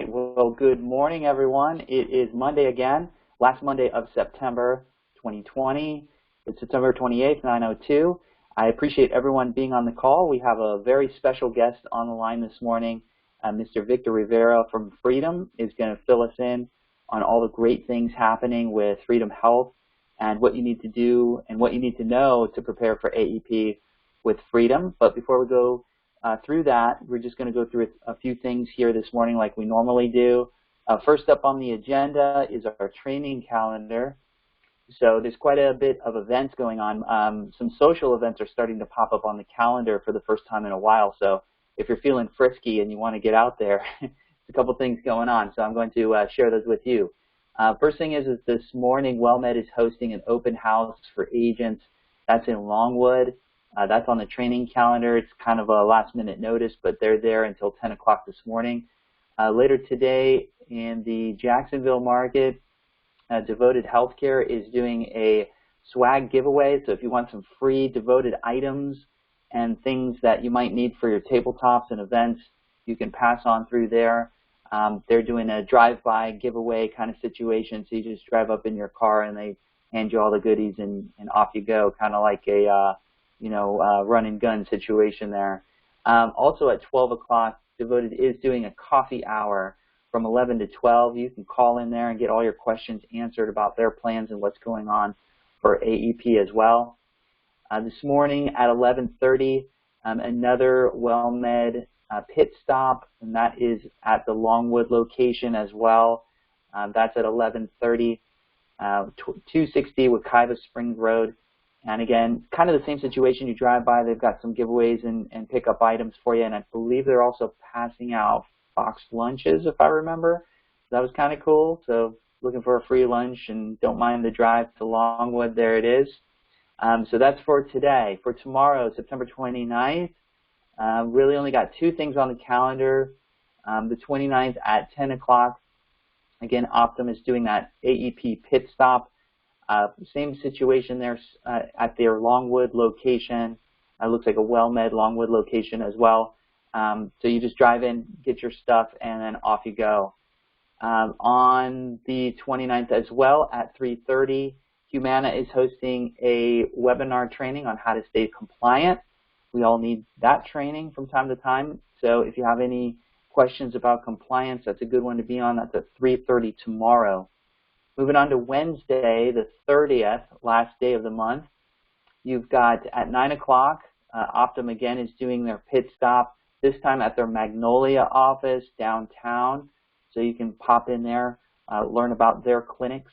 right, well, good morning, everyone. It is Monday again, last Monday of September 2020. It's September 28th, 9:02. I appreciate everyone being on the call. We have a very special guest on the line this morning. Mr. Victor Rivera from Freedom is going to fill us in on all the great things happening with Freedom Health and what you need to do and what you need to know to prepare for AHIP with Freedom. But before we go through that, we're just going to go through a few things here this morning like we normally do. First up on the agenda is our training calendar. So there's quite a bit of events going on. Some social events are starting to pop up on the calendar for the first time in a while. So if you're feeling frisky and you want to get out there, there's a couple things going on. So I'm going to share those with you. First thing is this morning, WellMed is hosting an open house for agents. That's in Longwood. That's on the training calendar. It's kind of a last-minute notice, but they're there until 10 o'clock this morning. Later today in the Jacksonville market, Devoted Healthcare is doing a swag giveaway. So if you want some free Devoted items and things that you might need for your tabletops and events, you can pass on through there. They're doing a drive-by giveaway kind of situation. So you just drive up in your car and they hand you all the goodies and off you go, kind of like a run and gun situation there. Also at 12 o'clock, Devoted is doing a coffee hour from 11 to 12. You can call in there and get all your questions answered about their plans and what's going on for AHIP as well. This morning at 11:30, another WellMed pit stop, and that is at the Longwood location as well. That's at 11:30, 260 Wekiva Springs Road. And again, kind of the same situation. You drive by, they've got some giveaways and pick up items for you, and I believe they're also passing out boxed lunches, if I remember. That was kind of cool. So looking for a free lunch and don't mind the drive to Longwood, there it is. So that's for today. For tomorrow, September 29th, really only got two things on the calendar. The 29th at 10 o'clock, again, Optum is doing that AEP pit stop. Same situation there at their Longwood location. It looks like a WellMed Longwood location as well. So you just drive in, get your stuff, and then off you go. On the 29th as well at 3:30, Humana is hosting a webinar training on how to stay compliant. We all need that training from time to time. So if you have any questions about compliance, that's a good one to be on. That's at 3:30 tomorrow. Moving on to Wednesday, the 30th, last day of the month, you've got at 9 o'clock, Optum again is doing their pit stop, this time at their Magnolia office downtown. So you can pop in there, learn about their clinics,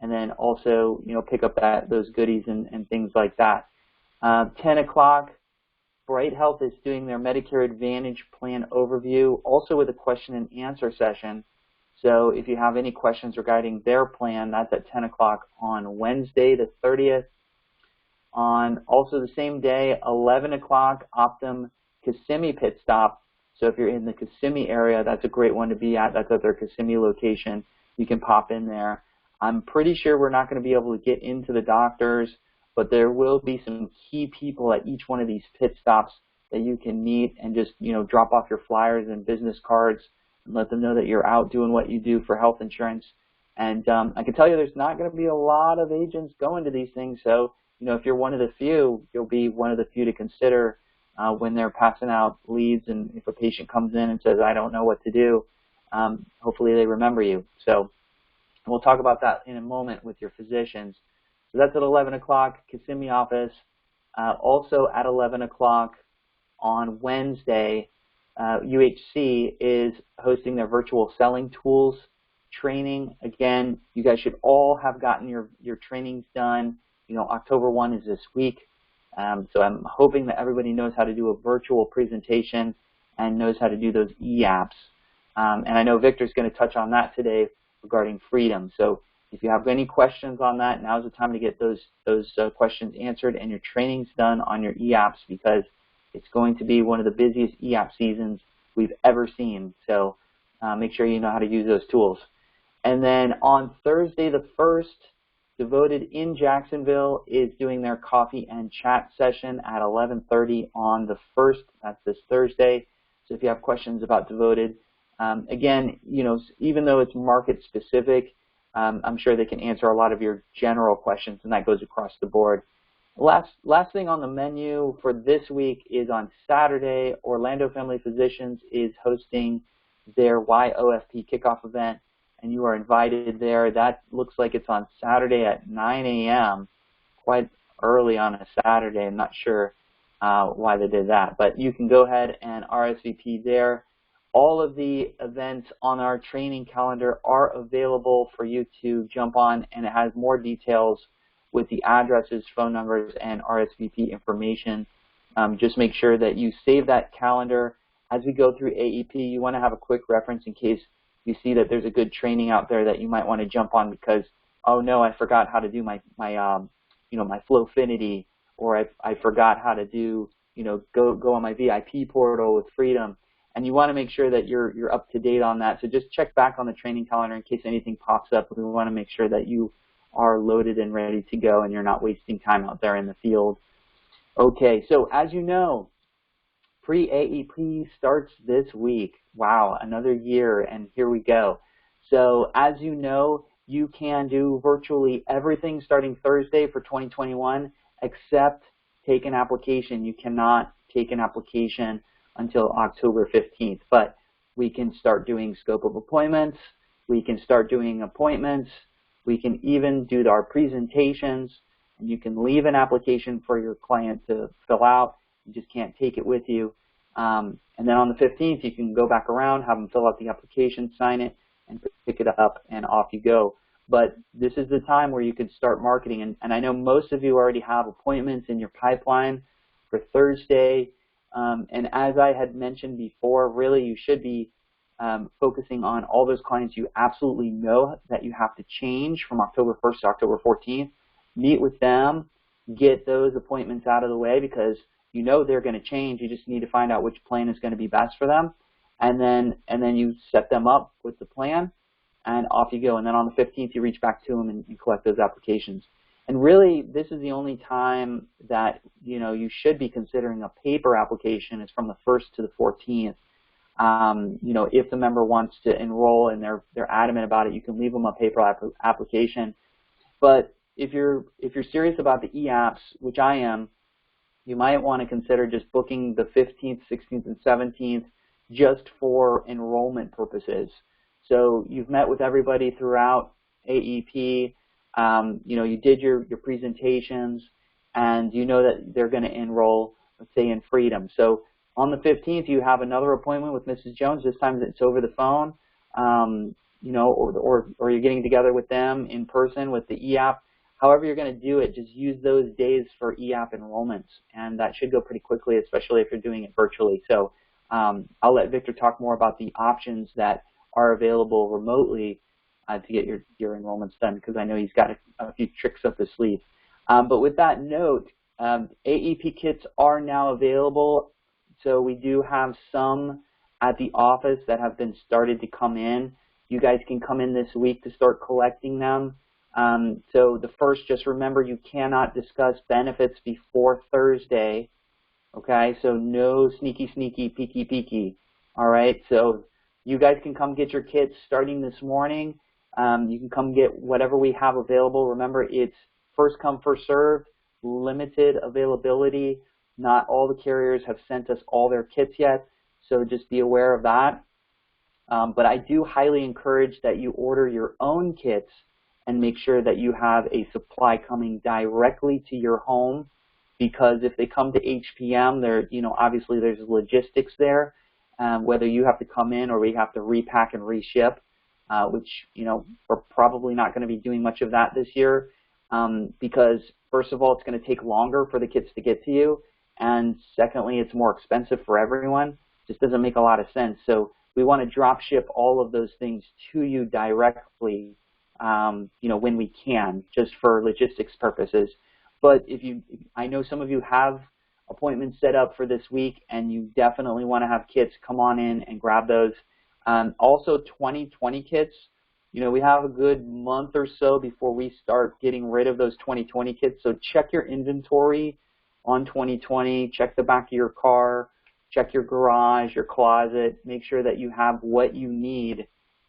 and then also pick up those goodies and things like that. 10 o'clock, Bright Health is doing their Medicare Advantage plan overview, also with a question and answer session. So if you have any questions regarding their plan, that's at 10 o'clock on Wednesday, the 30th. On also the same day, 11 o'clock, Optum Kissimmee pit stop. So if you're in the Kissimmee area, that's a great one to be at. That's at their Kissimmee location. You can pop in there. I'm pretty sure we're not going to be able to get into the doctors, but there will be some key people at each one of these pit stops that you can meet and just drop off your flyers and business cards. Let them know that you're out doing what you do for health insurance. And I can tell you there's not going to be a lot of agents going to these things. So, if you're one of the few, you'll be one of the few to consider when they're passing out leads. And if a patient comes in and says, I don't know what to do, hopefully they remember you. So we'll talk about that in a moment with your physicians. So that's at 11 o'clock, Kissimmee office. Also at 11 o'clock on Wednesday, UHC is hosting their virtual selling tools training. Again, you guys should all have gotten your trainings done. October 1 is this week. So I'm hoping that everybody knows how to do a virtual presentation and knows how to do those e-apps. And I know Victor's going to touch on that today regarding Freedom. So if you have any questions on that, now's the time to get those questions answered and your trainings done on your e-apps, because it's going to be one of the busiest e-app seasons we've ever seen. So make sure you know how to use those tools. And then on Thursday the 1st, Devoted in Jacksonville is doing their coffee and chat session at 11:30 on the 1st. That's this Thursday. So if you have questions about Devoted, Again, even though it's market specific, I'm sure they can answer a lot of your general questions, and that goes across the board. Last thing on the menu for this week is on Saturday, Orlando Family Physicians is hosting their YOFP kickoff event, and you are invited there. That looks like it's on Saturday at 9 a.m., quite early on a Saturday. I'm not sure why they did that, but you can go ahead and RSVP there. All of the events on our training calendar are available for you to jump on, and it has more details with the addresses, phone numbers, and RSVP information. Just make sure that you save that calendar. As we go through AEP, you want to have a quick reference in case you see that there's a good training out there that you might want to jump on because, oh no, I forgot how to do my Flowfinity, or I forgot how to do, go on my VIP portal with Freedom. And you want to make sure that you're up to date on that. So just check back on the training calendar in case anything pops up. We want to make sure that you are loaded and ready to go and you're not wasting time out there in the field. Okay, so as you know, pre-AEP starts this week. Wow, another year, and here we go. So as you know, you can do virtually everything starting Thursday for 2021 except take an application. You cannot take an application until October 15th, but we can start doing scope of appointments, we can start doing appointments, we can even do our presentations, and you can leave an application for your client to fill out. You just can't take it with you. And then on the 15th, you can go back around, have them fill out the application, sign it, and pick it up, and off you go. But this is the time where you could start marketing, and I know most of you already have appointments in your pipeline for Thursday. And as I had mentioned before, really you should be focusing on all those clients you absolutely know that you have to change from October 1st to October 14th. Meet with them, get those appointments out of the way because you know they're going to change. You just need to find out which plan is going to be best for them. And then you set them up with the plan, and off you go. And then on the 15th, you reach back to them and collect those applications. And really, this is the only time that you should be considering a paper application is from the 1st to the 14th. If the member wants to enroll and they're adamant about it, you can leave them a paper application. But if you're serious about the EAPs, which I am, you might want to consider just booking the 15th, 16th, and 17th just for enrollment purposes. So you've met with everybody throughout AEP. You did your presentations, and you know that they're going to enroll, let's say, in Freedom. So on the 15th, you have another appointment with Mrs. Jones. This time it's over the phone, or you're getting together with them in person with the EAP. However you're going to do it, just use those days for EAP enrollments, and that should go pretty quickly, especially if you're doing it virtually. So I'll let Victor talk more about the options that are available remotely to get your enrollments done, because I know he's got a few tricks up his sleeve. But with that note, AEP kits are now available. So we do have some at the office that have been started to come in. You guys can come in this week to start collecting them. So the first, just remember you cannot discuss benefits before Thursday. Okay, so no sneaky, peeky. All right, so you guys can come get your kits starting this morning. You can come get whatever we have available. Remember, it's first come, first served, limited availability. Not all the carriers have sent us all their kits yet, so just be aware of that. But I do highly encourage that you order your own kits and make sure that you have a supply coming directly to your home, because if they come to HPM, obviously there's logistics there, whether you have to come in or we have to repack and reship, which we're probably not going to be doing much of that this year, because first of all, it's going to take longer for the kits to get to you, and secondly, it's more expensive for everyone. It just doesn't make a lot of sense. So we want to drop ship all of those things to you directly, when we can, just for logistics purposes. But I know some of you have appointments set up for this week, and you definitely want to have kits, come on in and grab those. Also, 2020 kits. We have a good month or so before we start getting rid of those 2020 kits. So check your inventory on 2020. Check the back of your car. check your garage, your closet, make sure that you have what you need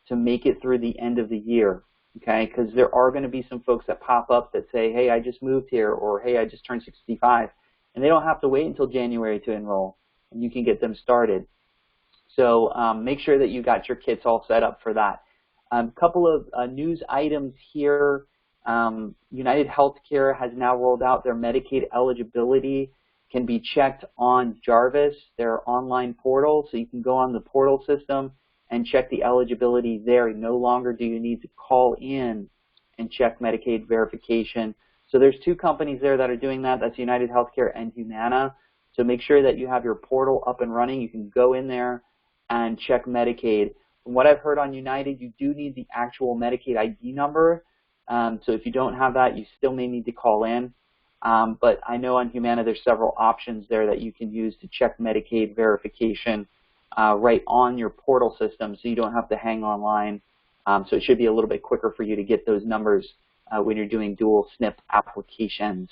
to make it through the end of the year, okay? Because there are going to be some folks that pop up that say, hey, I just moved here, or hey, I just turned 65, and they don't have to wait until January to enroll, and you can get them started. So make sure that you got your kits all set up for that. A couple of news items here. United Healthcare has now rolled out their Medicaid eligibility can be checked on Jarvis, their online portal. So you can go on the portal system and check the eligibility there. No longer do you need to call in and check Medicaid verification. So there's two companies there that are doing that. That's United Healthcare and Humana. So make sure that you have your portal up and running. You can go in there and check Medicaid. From what I've heard on United, you do need the actual Medicaid ID number. So if you don't have that, you still may need to call in. But I know on Humana there's several options there that you can use to check Medicaid verification right on your portal system, so you don't have to hang online. So it should be a little bit quicker for you to get those numbers when you're doing dual SNP applications.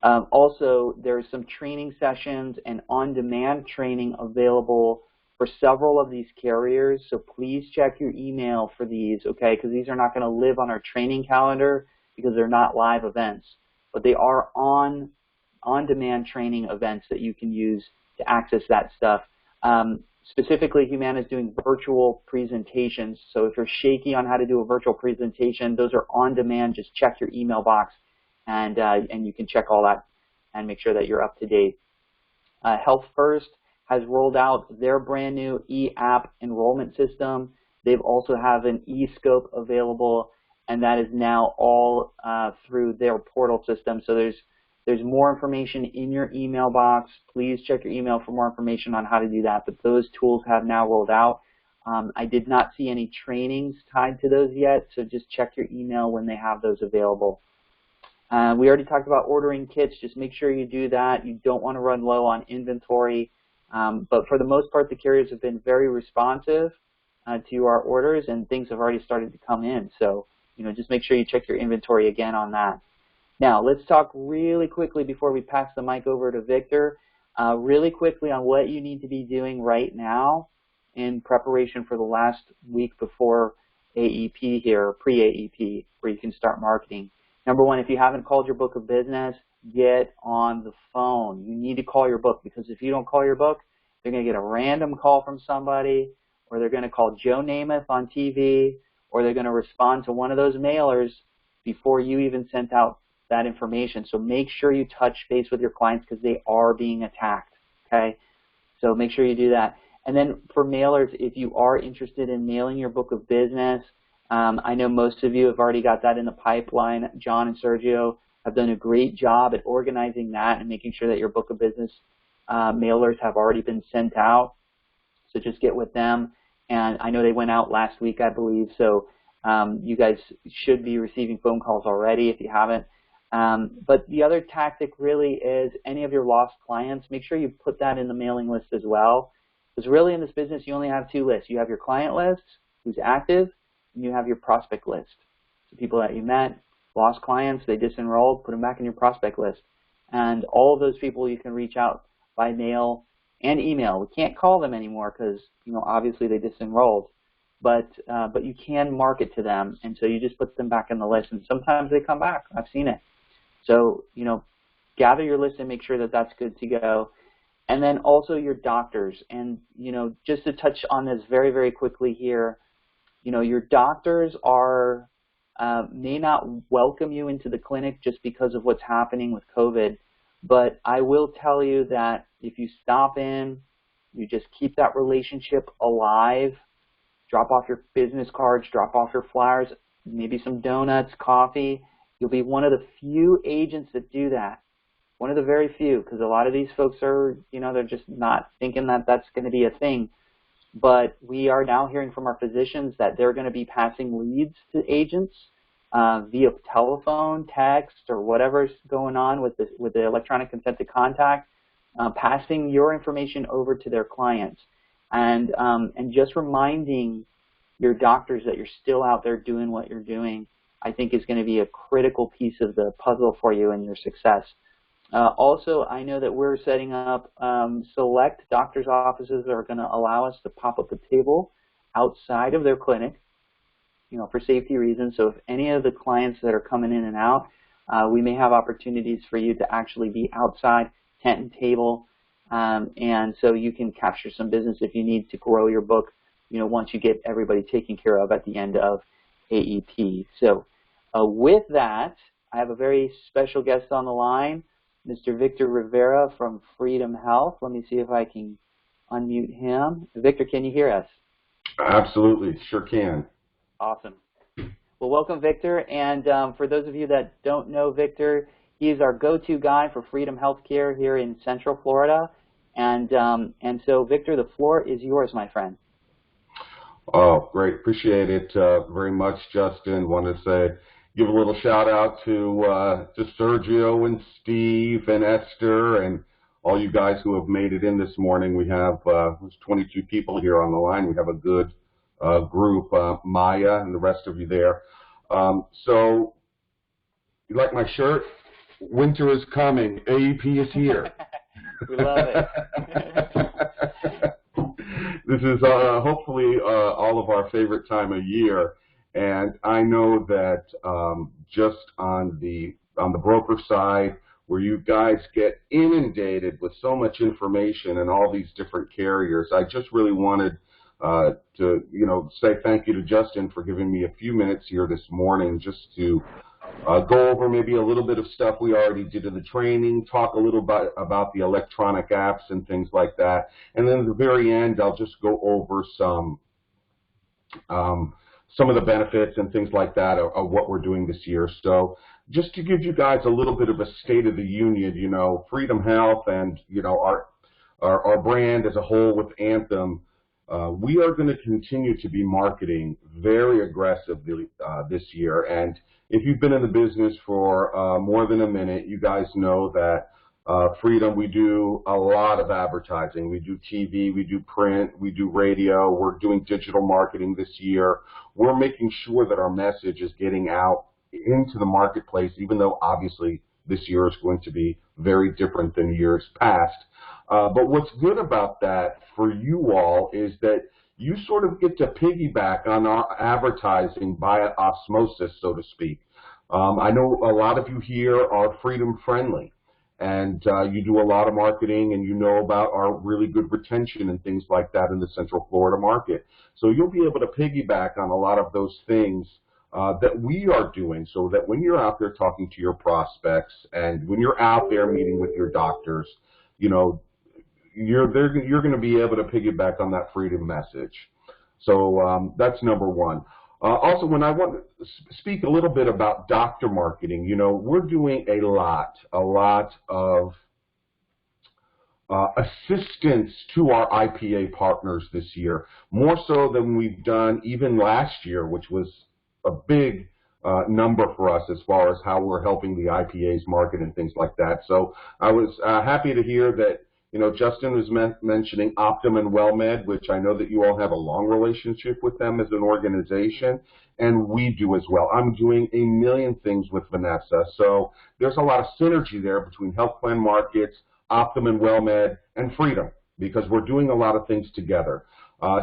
Also, there's some training sessions and on-demand training available for several of these carriers, so please check your email for these, okay, because these are not going to live on our training calendar because they're not live events, but they are on-demand training events that you can use to access that stuff. Specifically, Humana is doing virtual presentations, so if you're shaky on how to do a virtual presentation, those are on-demand. Just check your email box, and you can check all that and make sure that you're up to date. Health First has rolled out their brand new e-app enrollment system. They've also have an e-scope available, and that is now all through their portal system. So there's more information in your email box. Please check your email for more information on how to do that, but those tools have now rolled out. I did not see any trainings tied to those yet, so just check your email when they have those available. We already talked about ordering kits. Just make sure you do that. You don't want to run low on inventory. But for the most part, the carriers have been very responsive to our orders, and things have already started to come in. So, just make sure you check your inventory again on that. Now, let's talk really quickly before we pass the mic over to Victor, really quickly on what you need to be doing right now in preparation for the last week before AEP here, pre-AEP, where you can start marketing. Number one, if you haven't called your book of business, get on the phone. You need to call your book, because if you don't call your book, they're going to get a random call from somebody, or they're going to call Joe Namath on TV, or they're going to respond to one of those mailers before you even sent out that information. So make sure you touch base with your clients, because they are being attacked, okay? So make sure you do that. And then for mailers, if you are interested in mailing your book of business, I know most of you have already got that in the pipeline. John and Sergio have done a great job at organizing that and making sure that your book of business mailers have already been sent out. So just get with them. And I know they went out last week, I believe, so you guys should be receiving phone calls already if you haven't. But the other tactic really is any of your lost clients, make sure you put that in the mailing list as well. Because really in this business, you only have two lists. You have your client list, who's active, and you have your prospect list. So people that you met, lost clients, they disenrolled, put them back in your prospect list. And all of those people you can reach out by mail and email. We can't call them anymore because, obviously they disenrolled. But you can market to them, and so you just put them back in the list. And sometimes they come back. I've seen it. So, gather your list and make sure that that's good to go. And then also your doctors. And, just to touch on this very, very quickly here, your doctors are may not welcome you into the clinic just because of what's happening with COVID, but I will tell you that if you stop in, you just keep that relationship alive, drop off your business cards, drop off your flyers, maybe some donuts, coffee, you'll be one of the few agents that do that. One of the very few, because a lot of these folks are, they're just not thinking that that's going to be a thing. But we are now hearing from our physicians that they're going to be passing leads to agents via telephone, text, or whatever's going on with the electronic consent to contact, passing your information over to their clients. And just reminding your doctors that you're still out there doing what you're doing, I think is going to be a critical piece of the puzzle for you and your success. Also, I know that we're setting up select doctor's offices that are going to allow us to pop up a table outside of their clinic, for safety reasons. So if any of the clients that are coming in and out, we may have opportunities for you to actually be outside, tent and table, and so you can capture some business if you need to grow your book, once you get everybody taken care of at the end of AEP. So with that, I have a very special guest on the line, Mr. Victor Rivera from Freedom Health. Let me see if I can unmute him. Victor, can you hear us? Absolutely, sure can. Awesome. Well, welcome, Victor. And for those of you that don't know Victor, he is our go-to guy for Freedom Healthcare here in Central Florida. And so, Victor, the floor is yours, my friend. Oh, great. Appreciate it very much, Justin. Want to say, give a little shout out to Sergio and Steve and Esther and all you guys who have made it in this morning. We have 22 people here on the line. We have a good group, Maya and the rest of you there. So, you like my shirt? Winter is coming. AEP is here. We love it. This is hopefully all of our favorite time of year, and I know that just on the broker side, where you guys get inundated with so much information and all these different carriers, I just really wanted to say thank you to Justin for giving me a few minutes here this morning just to go over maybe a little bit of stuff we already did in the training, talk a little bit about the electronic apps and things like that, and then at the very end I'll just go over some of the benefits and things like that of what we're doing this year. So just to give you guys a little bit of a state of the union, Freedom Health and our brand as a whole with Anthem, we are going to continue to be marketing very aggressively this year. And if you've been in the business for more than a minute, you guys know that Freedom, we do a lot of advertising. We do TV, we do print, we do radio. We're doing digital marketing this year. We're making sure that our message is getting out into the marketplace, even though obviously this year is going to be very different than years past. But what's good about that for you all is that you sort of get to piggyback on our advertising by osmosis, so to speak. I know a lot of you here are freedom friendly, and you do a lot of marketing, and you know about our really good retention and things like that in the Central Florida market. So you'll be able to piggyback on a lot of those things that we are doing, so that when you're out there talking to your prospects and when you're out there meeting with your doctors, you're going to be able to piggyback on that freedom message. So that's number one. Also, when I want to speak a little bit about doctor marketing, we're doing a lot of assistance to our IPA partners this year, more so than we've done even last year, which was a big number for us as far as how we're helping the IPAs market and things like that. So I was happy to hear that Justin was mentioning Optum and WellMed, which I know that you all have a long relationship with them as an organization, and we do as well. I'm doing a million things with Vanessa, so there's a lot of synergy there between health plan markets, Optum and WellMed, and Freedom, because we're doing a lot of things together.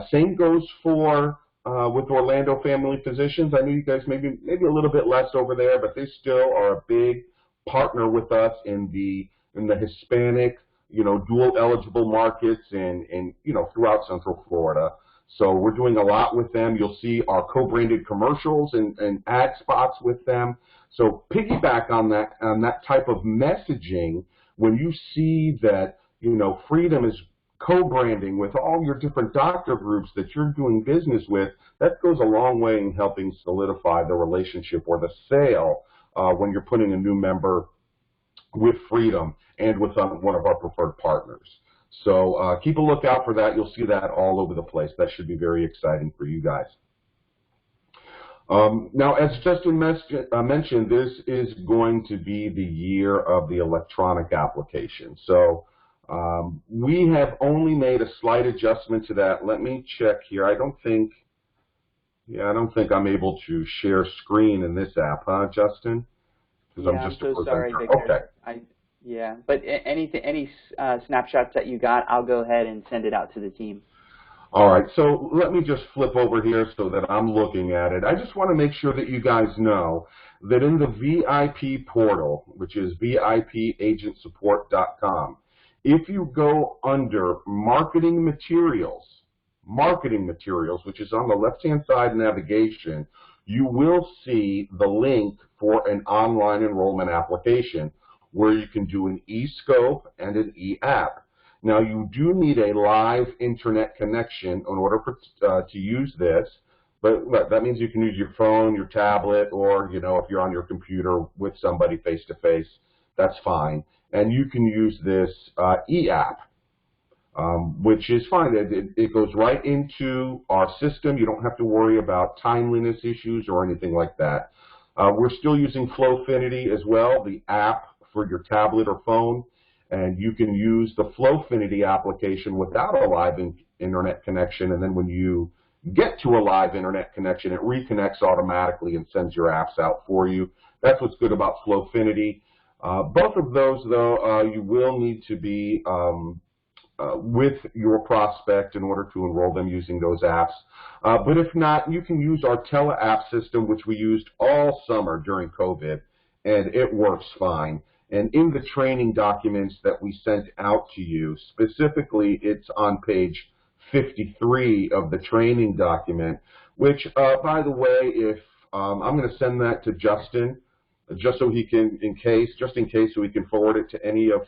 Same goes for with Orlando Family Physicians. I know you guys maybe a little bit less over there, but they still are a big partner with us in the Hispanic, dual eligible markets and throughout Central Florida. So we're doing a lot with them. You'll see our co-branded commercials and ad spots with them. So piggyback on that type of messaging when you see that, Freedom is co-branding with all your different doctor groups that you're doing business with. That goes a long way in helping solidify the relationship or the sale when you're putting a new member with Freedom and with one of our preferred partners. So keep a lookout for that. You'll see that all over the place. That should be very exciting for you guys. Now, as Justin mentioned, this is going to be the year of the electronic application. So we have only made a slight adjustment to that. Let me check here. I don't think I'm able to share screen in this app, huh, Justin? Yeah, I'm so sorry, Victor. Okay. Yeah, but any snapshots that you got, I'll go ahead and send it out to the team. All right, so let me just flip over here so that I'm looking at it. I just want to make sure that you guys know that in the VIP portal, which is VIPagentsupport.com, if you go under marketing materials, which is on the left-hand side navigation, you will see the link for an online enrollment application where you can do an e-scope and an e-app. Now, you do need a live internet connection in order to use this, but that means you can use your phone, your tablet, or, you know, if you're on your computer with somebody face-to-face, that's fine. And you can use this e-app, which is fine. It goes right into our system. You don't have to worry about timeliness issues or anything like that. We're still using Flowfinity as well, the app for your tablet or phone. And you can use the Flowfinity application without a live internet connection, and then when you get to a live internet connection, it reconnects automatically and sends your apps out for you. That's what's good about Flowfinity. Both of those, though, you will need to be with your prospect in order to enroll them using those apps. But if not, you can use our tele-app system, which we used all summer during COVID, and it works fine. And in the training documents that we sent out to you, specifically it's on page 53 of the training document, which, by the way, if I'm going to send that to Justin, just so he can, just in case, so he can forward it to any of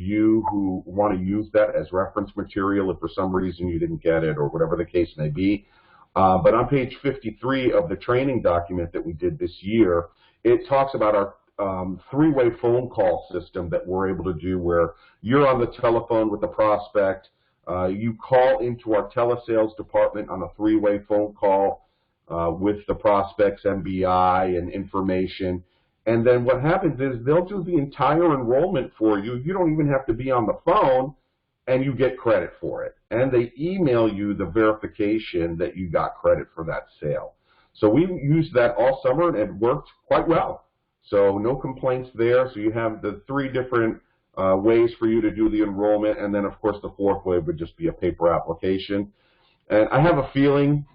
you who want to use that as reference material if for some reason you didn't get it or whatever the case may be. But on page 53 of the training document that we did this year, it talks about our three-way phone call system that we're able to do, where you're on the telephone with the prospect, you call into our telesales department on a three-way phone call with the prospect's MBI and information, and then what happens is they'll do the entire enrollment for you. You don't even have to be on the phone, and you get credit for it. And they email you the verification that you got credit for that sale. So we used that all summer, and it worked quite well. So no complaints there. So you have the three different ways for you to do the enrollment, and then, of course, the fourth way would just be a paper application. And I have a feeling,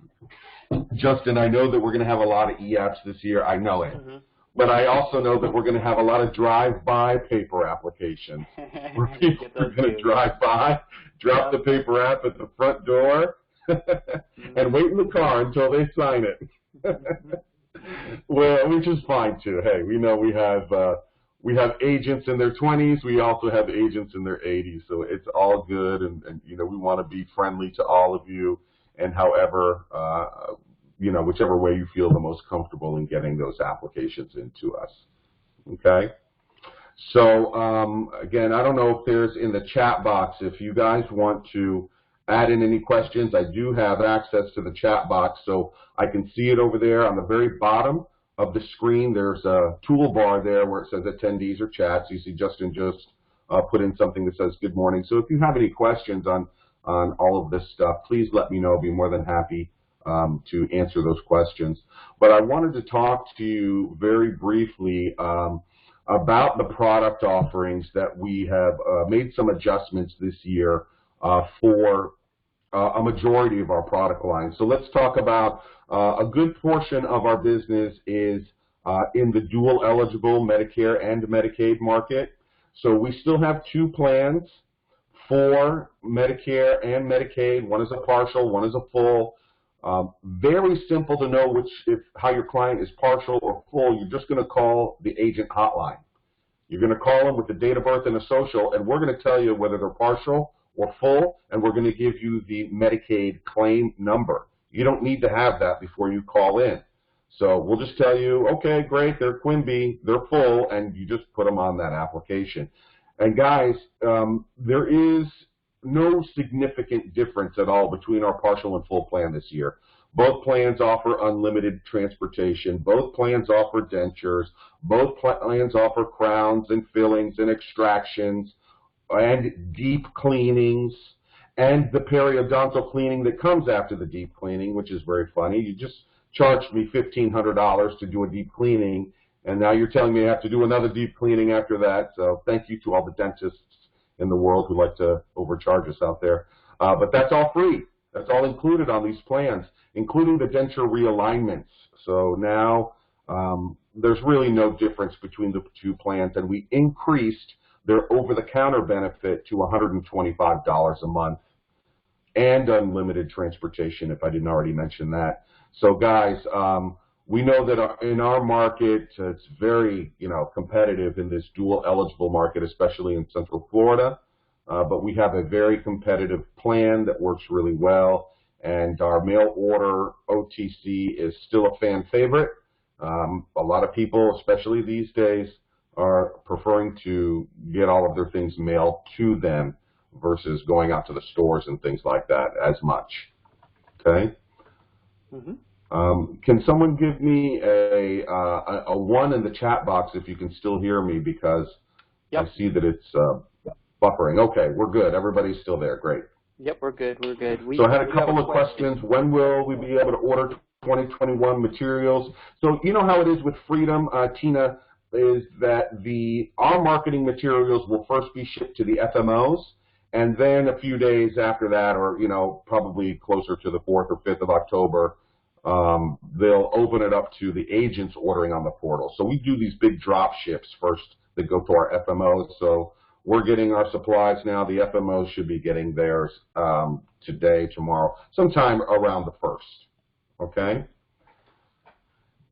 Justin, I know that we're going to have a lot of e-apps this year. I know it. Mm-hmm. But I also know that we're going to have a lot of drive-by paper applications where people are going to drive by, drop the paper app at the front door, and wait in the car until they sign it. Well, which is fine too. Hey, we know we have agents in their 20s. We also have agents in their 80s, so it's all good. And you know, we want to be friendly to all of you. And however, you know, whichever way you feel the most comfortable in getting those applications into us. Okay. So again, I don't know if there's in the chat box, if you guys want to add in any questions. I do have access to the chat box, so I can see it over there on the very bottom of the screen. There's a toolbar there where it says attendees or chats. You see Justin just put in something that says good morning. So if you have any questions on all of this stuff, please let me know. I'll be more than happy to answer those questions. But I wanted to talk to you very briefly about the product offerings that we have made some adjustments this year for a majority of our product lines. So let's talk about a good portion of our business is in the dual eligible Medicare and Medicaid market. So we still have two plans for Medicare and Medicaid. One is a partial, one is a full. Very simple to know how your client is partial or full. You're just going to call the agent hotline. You're going to call them with the date of birth and a social, and we're going to tell you whether they're partial or full, and we're going to give you the Medicaid claim number. You don't need to have that before you call in. So we'll just tell you, okay, great, they're Quimby, they're full, and you just put them on that application. And guys, there is no significant difference at all between our partial and full plan this year. Both plans offer unlimited transportation. Both plans offer dentures. Both plans offer crowns and fillings and extractions and deep cleanings and the periodontal cleaning that comes after the deep cleaning, which is very funny. You just charged me $1,500 to do a deep cleaning, and now you're telling me I have to do another deep cleaning after that. So thank you to all the dentists in the world who like to overcharge us out there. But that's all free. That's all included on these plans, including the denture realignments. So now there's really no difference between the two plans, and we increased their over-the-counter benefit to $125 a month and unlimited transportation, if I didn't already mention that. So guys, we know that in our market, it's very competitive in this dual eligible market, especially in Central Florida. But we have a very competitive plan that works really well, and our mail order OTC is still a fan favorite. A lot of people, especially these days, are preferring to get all of their things mailed to them versus going out to the stores and things like that as much. Okay. Can someone give me a 1 in the chat box if you can still hear me, because I see that it's buffering. Okay, we're good. Everybody's still there. Great. Yep, we're good. We're good. So I had a couple of questions. When will we be able to order 2021 materials? So you know how it is with Freedom, Tina, is that our marketing materials will first be shipped to the FMOs, and then a few days after that, or probably closer to the 4th or 5th of October, they'll open it up to the agents ordering on the portal. So we do these big drop ships first that go to our FMOs. So we're getting our supplies now. The FMOs should be getting theirs today, tomorrow, sometime around the 1st. Okay?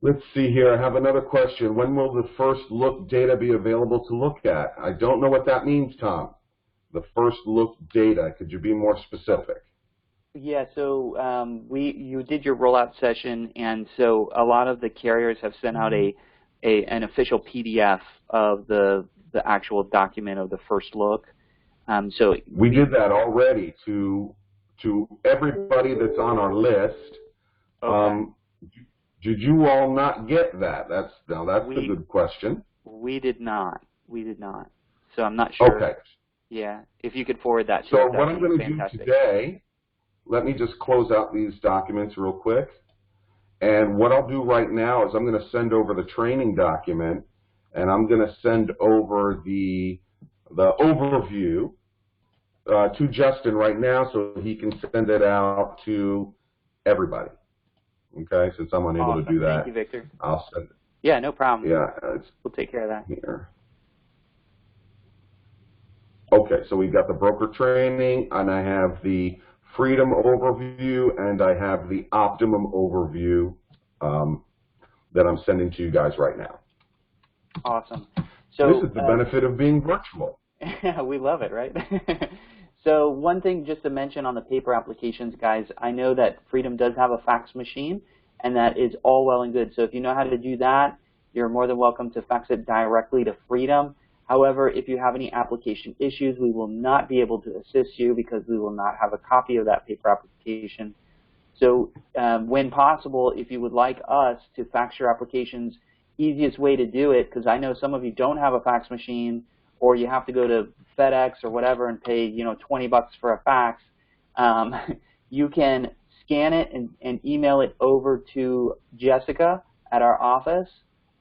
Let's see here. I have another question. When will the first look data be available to look at? I don't know what that means, Tom. The first look data. Could you be more specific? Yeah, so you did your rollout session, and so a lot of the carriers have sent out an official PDF of the actual document of the first look. So we did that already to everybody that's on our list. Okay. Did you all not get that? That's a good question. We did not. We did not. So I'm not sure. Okay. Yeah, if you could forward that to us. So what I'm going to do today, let me just close out these documents real quick. And what I'll do right now is I'm going to send over the training document, and I'm going to send over the overview to Justin right now so he can send it out to everybody. Okay, since I'm unable to do that. Thank you, Victor. I'll send it. Yeah, no problem. Yeah. We'll take care of that. Here. Okay, so we've got the broker training, and I have the Freedom overview, and I have the Optimum overview that I'm sending to you guys right now. Awesome. So this is the benefit of being virtual. We love it, right? So one thing just to mention on the paper applications, guys, I know that Freedom does have a fax machine, and that is all well and good. So if you know how to do that, you're more than welcome to fax it directly to Freedom. However, if you have any application issues, we will not be able to assist you because we will not have a copy of that paper application. So when possible, if you would like us to fax your applications, easiest way to do it, because I know some of you don't have a fax machine, or you have to go to FedEx or whatever and pay, $20 for a fax, you can scan it and email it over to Jessica at our office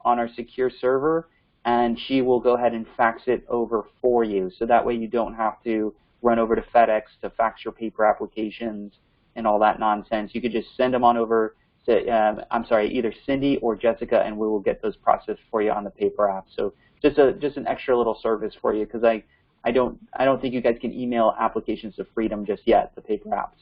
on our secure server, and she will go ahead and fax it over for you. So that way you don't have to run over to FedEx to fax your paper applications and all that nonsense. You could just send them on over to, either Cindy or Jessica, and we will get those processed for you on the paper app. So just an extra little service for you, because I don't think you guys can email applications to Freedom just yet, the paper apps.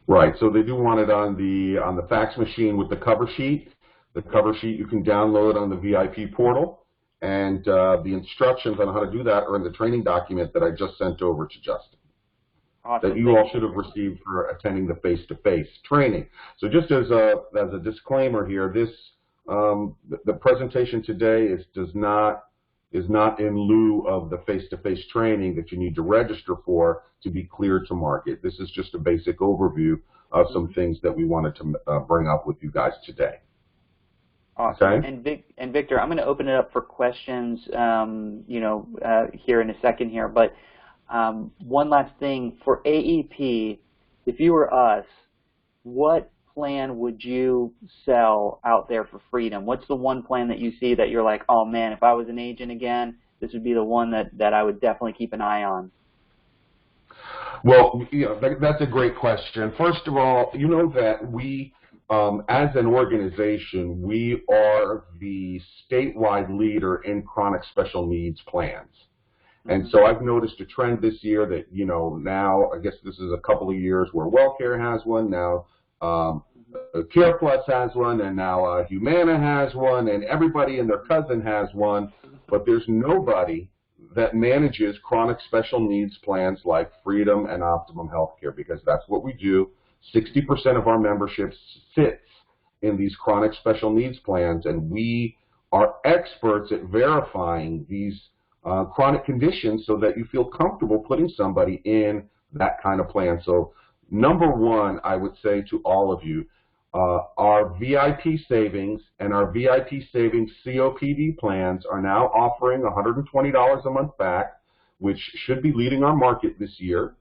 Right. So they do want it on the fax machine with the cover sheet. The cover sheet you can download on the VIP portal, and the instructions on how to do that are in the training document that I just sent over to Justin. Awesome. That you all should have received for attending the face-to-face training. So just as a disclaimer here, this the presentation today is not in lieu of the face-to-face training that you need to register for to be cleared to market. This is just a basic overview of some things that we wanted to bring up with you guys today. Awesome. Okay. And Victor, I'm going to open it up for questions, here in a second here. But one last thing for AEP, if you were us, what plan would you sell out there for Freedom? What's the one plan that you see that you're like, oh man, if I was an agent again, this would be the one that I would definitely keep an eye on? Well, that's a great question. First of all, you know that we, as an organization, we are the statewide leader in chronic special needs plans. And so I've noticed a trend this year that, now I guess this is a couple of years where WellCare has one, now Care Plus has one, and now Humana has one, and everybody and their cousin has one, but there's nobody that manages chronic special needs plans like Freedom and Optimum Healthcare, because that's what we do. 60% of our membership sits in these chronic special needs plans, and we are experts at verifying these chronic conditions so that you feel comfortable putting somebody in that kind of plan. So number one, I would say to all of you, our VIP savings and our VIP savings COPD plans are now offering $120 a month back, which should be leading our market this year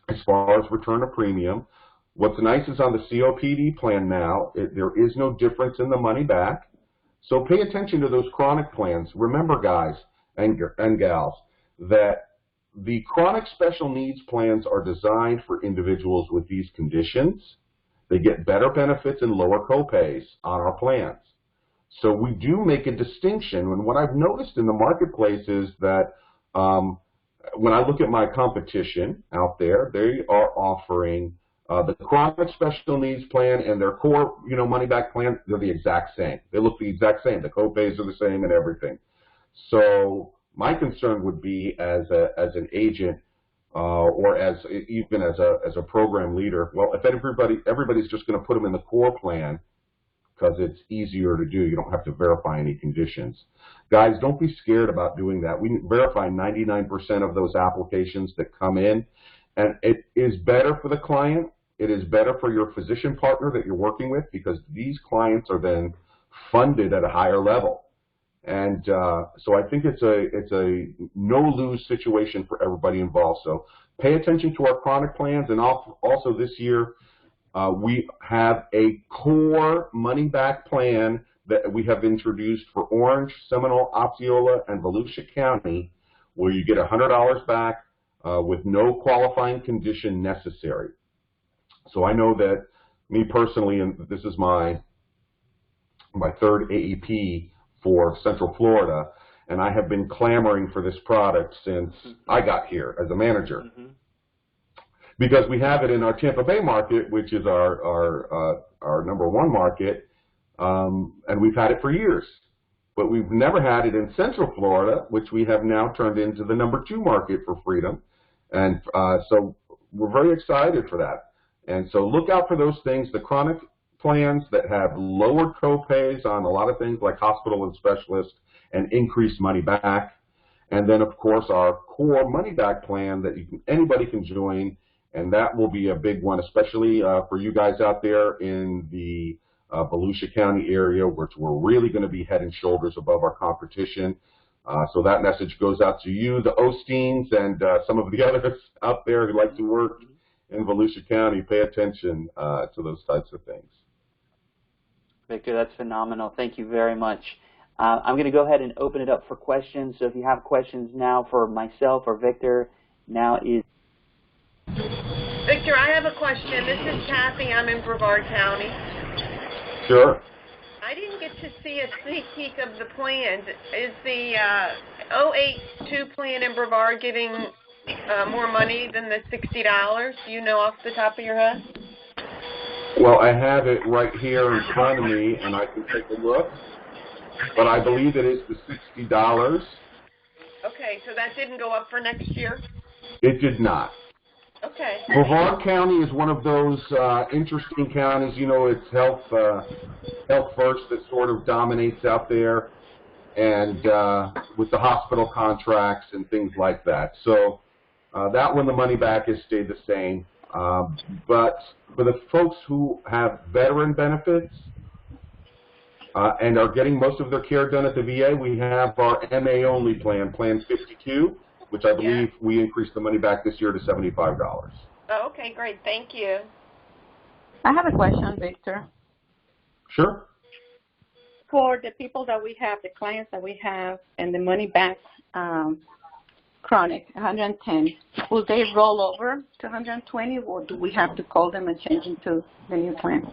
as far as return of premium. What's nice is on the COPD plan now, there is no difference in the money back. So pay attention to those chronic plans. Remember, guys and gals, that the chronic special needs plans are designed for individuals with these conditions. They get better benefits and lower copays on our plans. So we do make a distinction. And what I've noticed in the marketplace is that when I look at my competition out there, they are offering the chronic special needs plan and their core, money back plan. They're the exact same. They look the exact same. The copays are the same and everything. So my concern would be as an agent or even as a program leader. Well, if everybody's just going to put them in the core plan because it's easier to do, you don't have to verify any conditions. Guys, don't be scared about doing that. We verify 99% of those applications that come in, and it is better for the client. It is better for your physician partner that you're working with, because these clients are then funded at a higher level. And so I think it's a no-lose situation for everybody involved. So pay attention to our chronic plans. And also this year, we have a core money-back plan that we have introduced for Orange, Seminole, Osceola, and Volusia County, where you get $100 back with no qualifying condition necessary. So I know that me personally, and this is my third AEP for Central Florida, and I have been clamoring for this product since I got here as a manager, because we have it in our Tampa Bay market, which is our number one market, and we've had it for years. But we've never had it in Central Florida, which we have now turned into the number 2 market for Freedom, and so we're very excited for that. And so look out for those things, the chronic plans that have lower copays on a lot of things like hospital and specialist and increased money back. And then, of course, our core money back plan that anybody can join, and that will be a big one, especially for you guys out there in the Volusia County area, which we're really going to be head and shoulders above our competition. So that message goes out to you, the Osteens, and some of the others out there who like to work in Volusia County. Pay attention to those types of things. Victor, that's phenomenal. Thank you very much. I'm going to go ahead and open it up for questions. So if you have questions now for myself or Victor, now is... Victor, I have a question. This is Kathy. I'm in Brevard County. Sure. I didn't get to see a sneak peek of the plans. Is the 082 plan in Brevard giving more money than the $60? Do you know off the top of your head? Well, I have it right here in front of me, and I can take a look. But I believe it is the $60. Okay, so that didn't go up for next year? It did not. Okay. Brevard County is one of those interesting counties. It's health first that sort of dominates out there, and with the hospital contracts and things like that. So that one, the money back has stayed the same. But for the folks who have veteran benefits and are getting most of their care done at the VA, we have our MA only plan, Plan 52, which I believe we increased the money back this year to $75. Oh, okay, great. Thank you. I have a question, Victor. Sure. For the people that we have, the clients that we have, and the money back chronic, 110, will they roll over to 120, or do we have to call them and change into the new plan?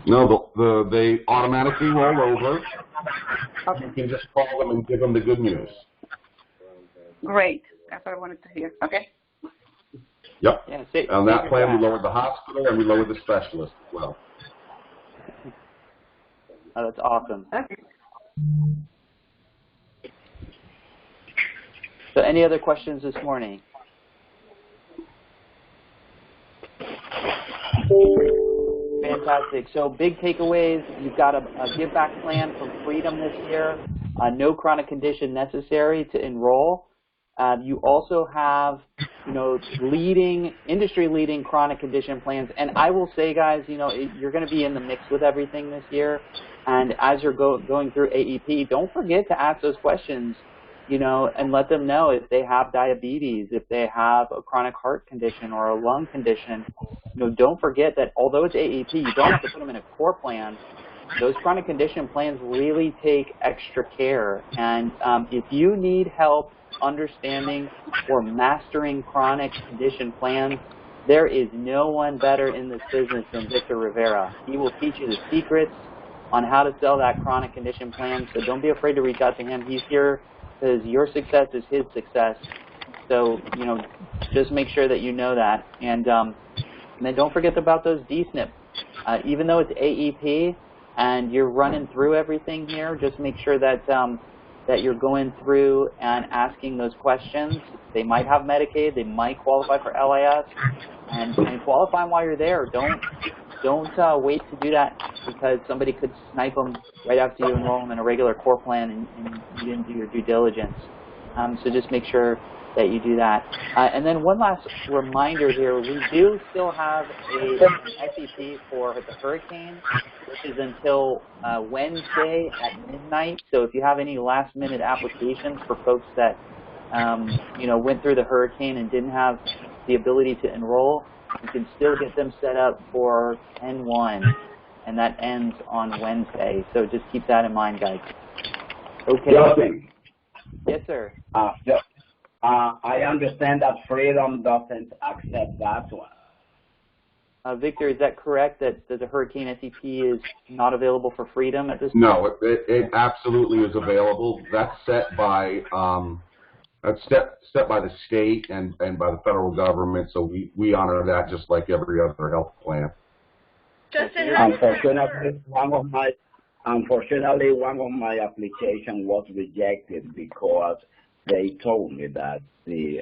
No, they automatically roll over. Okay. You can just call them and give them the good news. Great. That's what I wanted to hear. Okay. Yep. Yeah, on that plan, we lowered the hospital and we lowered the specialist as well. Oh, that's awesome. Okay. So any other questions this morning? Fantastic. So big takeaways, you've got a give back plan from Freedom this year, no chronic condition necessary to enroll. You also have, industry-leading chronic condition plans. And I will say, guys, you're going to be in the mix with everything this year. And as you're going through AEP, don't forget to ask those questions, and let them know if they have diabetes, if they have a chronic heart condition or a lung condition. Don't forget that although it's AEP, you don't have to put them in a core plan. Those chronic condition plans really take extra care. And if you need help understanding or mastering chronic condition plans, there is no one better in this business than Victor Rivera. He will teach you the secrets on how to sell that chronic condition plan, so don't be afraid to reach out to him. He's here because your success is his success. So, just make sure that you know that. And then don't forget about those DSNP. Even though it's AEP and you're running through everything here, just make sure that that you're going through and asking those questions. They might have Medicaid, they might qualify for LIS, and qualify them while you're there. Don't wait to do that because somebody could snipe them right after you enroll them in a regular core plan and you didn't do your due diligence. So just make sure that you do that. And then one last reminder here, we do still have an SEP for the hurricane, which is until Wednesday at midnight. So if you have any last-minute applications for folks that went through the hurricane and didn't have the ability to enroll, you can still get them set up for 10/1, and that ends on Wednesday. So just keep that in mind, guys. Okay. Justin. Yes, sir. I understand that Freedom doesn't accept that one. Victor, is that correct, that the Hurricane SEP is not available for Freedom at this point? No, it absolutely is available. That's set by set by the state and by the federal government, so we honor that just like every other health plan. Justin, how does that work? Unfortunately, one of my applications was rejected because they told me that the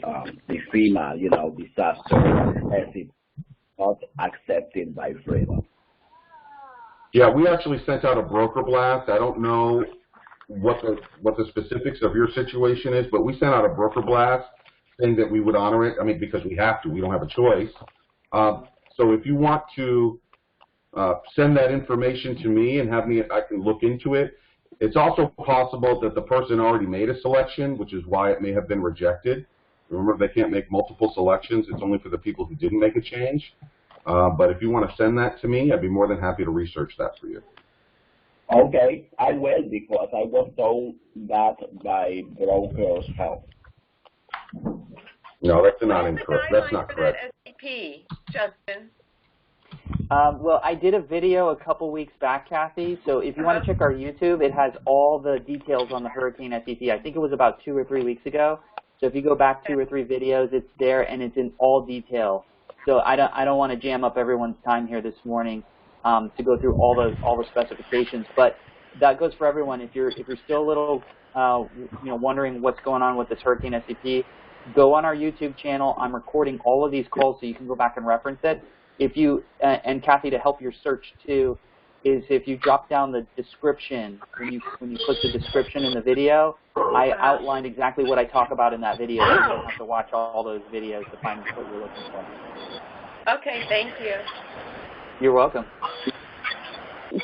FEMA, disaster is not accepted by Freedom. Yeah, we actually sent out a broker blast. I don't know what the specifics of your situation is, but we sent out a broker blast saying that we would honor it. I mean, because we have to. We don't have a choice. So if you want to send that information to me and I can look into it. It's also possible that the person already made a selection, which is why it may have been rejected. Remember, they can't make multiple selections. It's only for the people who didn't make a change. But if you want to send that to me, I'd be more than happy to research that for you. Okay, I will, because I was told that by brokers' help. No, that's not incorrect. That's not correct. That SEP, Justin. Well, I did a video a couple weeks back, Kathy, so if you want to check our YouTube, it has all the details on the Hurricane SEP. I think it was about 2 or 3 weeks ago. So if you go back 2 or 3 videos, it's there and it's in all detail. So I don't want to jam up everyone's time here this morning to go through all the specifications, but that goes for everyone. If you're still a little wondering what's going on with this Hurricane SEP, go on our YouTube channel. I'm recording all of these calls so you can go back and reference it. If you, and Kathy, to help your search too, is if you drop down the description, when you click the description in the video, I outlined exactly what I talk about in that video. So you don't have to watch all those videos to find what you're looking for. Okay, thank you. You're welcome.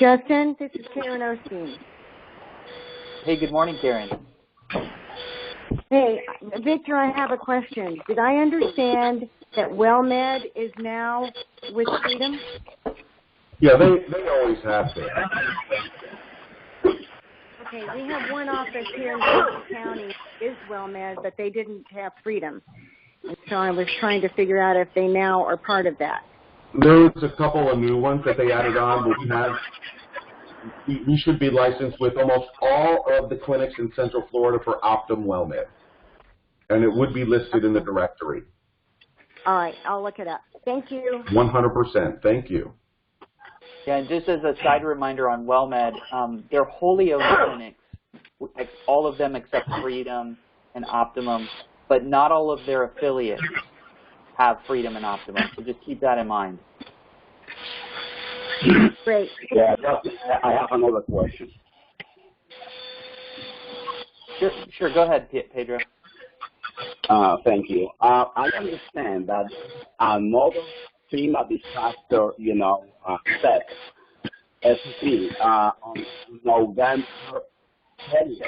Justin, this is Karen Osteen. Hey, good morning, Karen. Hey, Victor, I have a question. Did I understand that WellMed is now with Freedom? Yeah, they always have been. Okay, we have one office here in Central County is WellMed, but they didn't have Freedom. And so I was trying to figure out if they now are part of that. There's a couple of new ones that they added on, but we should be licensed with almost all of the clinics in Central Florida for Optum WellMed. And it would be listed in the directory. All right, I'll look it up. Thank you. 100%. Thank you. Yeah, and just as a side reminder on WellMed, they're wholly owned clinics, all of them except Freedom and Optimum, but not all of their affiliates have Freedom and Optimum, so just keep that in mind. Great. Yeah, I have another question. Sure, go ahead, Pedro. Thank you. I understand that another FEMA disaster, set SC on November 30th.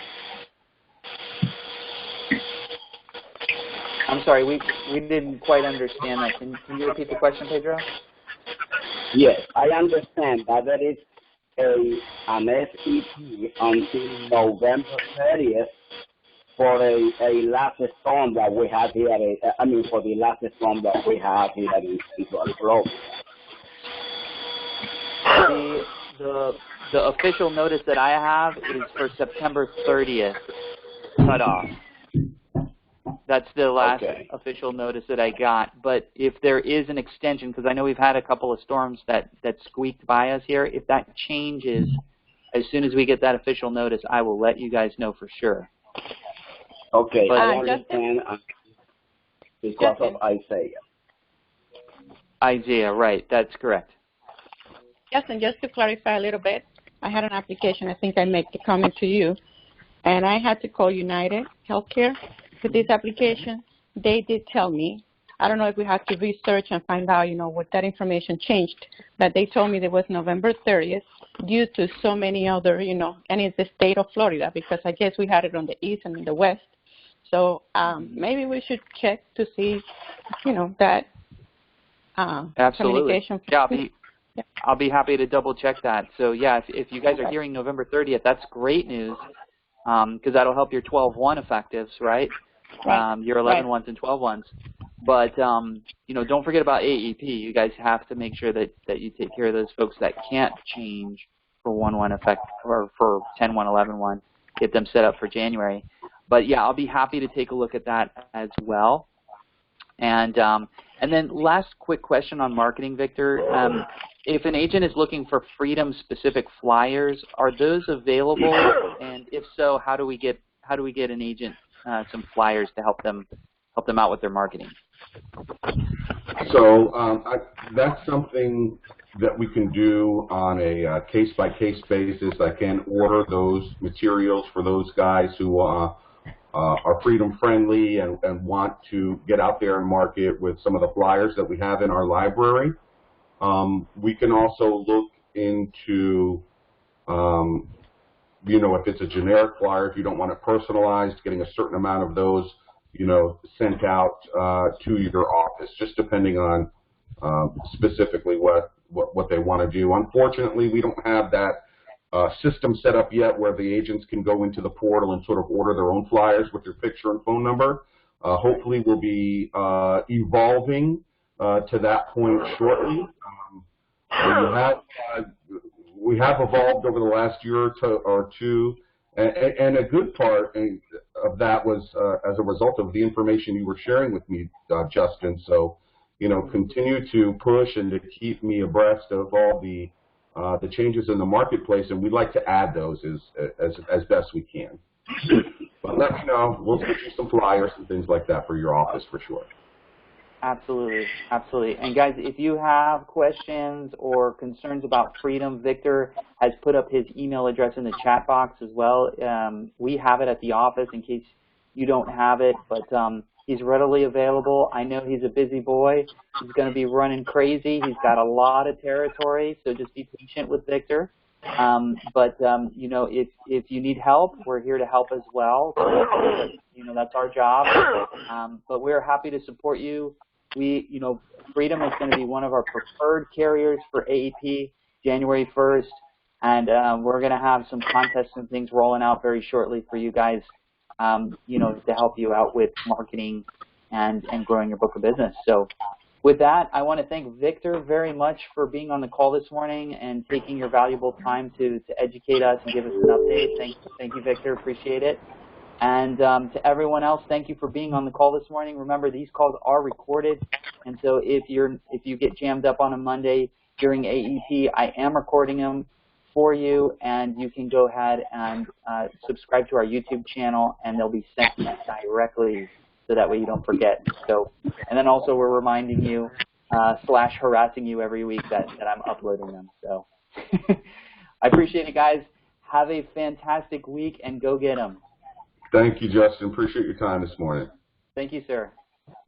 I'm sorry, we didn't quite understand that. Can you repeat the question, Pedro? Yes, I understand that there is an SEP until November 30th for a last storm that we have here. For the last storm that we have here in Central Florida. The official notice that I have is for September 30th cutoff. That's the last official notice that I got. But if there is an extension, because I know we've had a couple of storms that squeaked by us here, if that changes, as soon as we get that official notice, I will let you guys know for sure. Okay, but, I understand because of Isaiah. Isaiah, right, that's correct. Yes, and just to clarify a little bit, I had an application, I think I made the comment to you, and I had to call United Healthcare for this application. They did tell me, I don't know if we have to research and find out, what that information changed, but they told me there was November 30th due to so many other, and it's the state of Florida because I guess we had it on the east and in the west. So maybe we should check to see, that Absolutely. Communication. Yeah, I'll be happy to double check that. So yeah, if you guys are hearing November 30th, that's great news because that'll help your 12-1 effectives, right? Your 11-1s and 12-1s. But don't forget about AEP. You guys have to make sure that you take care of those folks that can't change for 1-1 effect or for 10-1, 11-1. Get them set up for January. But yeah, I'll be happy to take a look at that as well. And then last quick question on marketing, Victor. If an agent is looking for Freedom-specific flyers, are those available? And if so, how do we get an agent some flyers to help them out with their marketing? So that's something that we can do on a case-by-case basis. I can order those materials for those guys who are freedom-friendly and want to get out there and market with some of the flyers that we have in our library. We can also look into, if it's a generic flyer, if you don't want it personalized, getting a certain amount of those, sent out to your office, just depending on specifically what they want to do. Unfortunately, we don't have that system set up yet where the agents can go into the portal and sort of order their own flyers with their picture and phone number. Hopefully we'll be evolving to that point shortly. We have evolved over the last year or two, and a good part of that was as a result of the information you were sharing with me, Justin. So, continue to push and to keep me abreast of all the changes in the marketplace, and we'd like to add those as best we can. But let me know. We'll get you some flyers and things like that for your office for sure. Absolutely, absolutely. And guys, if you have questions or concerns about Freedom, Victor has put up his email address in the chat box as well. We have it at the office in case you don't have it, but he's readily available. I know he's a busy boy. He's going to be running crazy. He's got a lot of territory, so just be patient with Victor. But if you need help, we're here to help as well. So, that's our job. But we're happy to support you Freedom is going to be one of our preferred carriers for AEP January 1st, and we're going to have some contests and things rolling out very shortly for you guys, to help you out with marketing and growing your book of business. So with that, I want to thank Victor very much for being on the call this morning and taking your valuable time to educate us and give us an update. Thank you, Victor. Appreciate it. And to everyone else, thank you for being on the call this morning. Remember, these calls are recorded, and so if you get jammed up on a Monday during AEP, I am recording them for you, and you can go ahead and subscribe to our YouTube channel, and they'll be sent directly, so that way you don't forget. So, and then also we're reminding you / harassing you every week that I'm uploading them. So I appreciate it, guys. Have a fantastic week, and go get them. Thank you, Justin. Appreciate your time this morning. Thank you, sir.